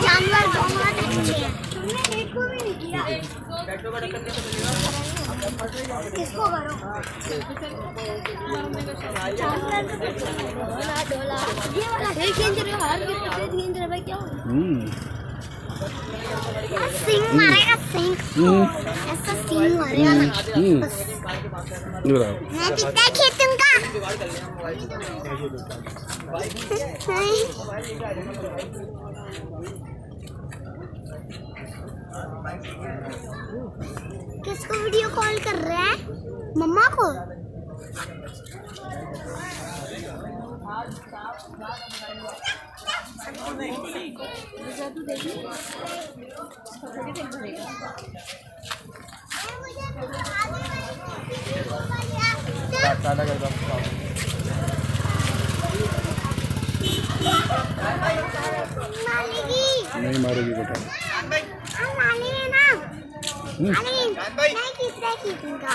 जानवर बहुत अच्छे हैं। तुमने एक को भी नहीं किया। किसको करो? ये वाला खींच रहे हो, हर कितने खींच रहे भाई क्या? सिंह मारेगा, सिंह ऐसा सिंह मारेगा ना बस। मैं कितना खींचूंगा? किसको वीडियो कॉल कर रहा है? मम्मा को? नहीं मारेगी बेटा। नहीं खींचूंगा।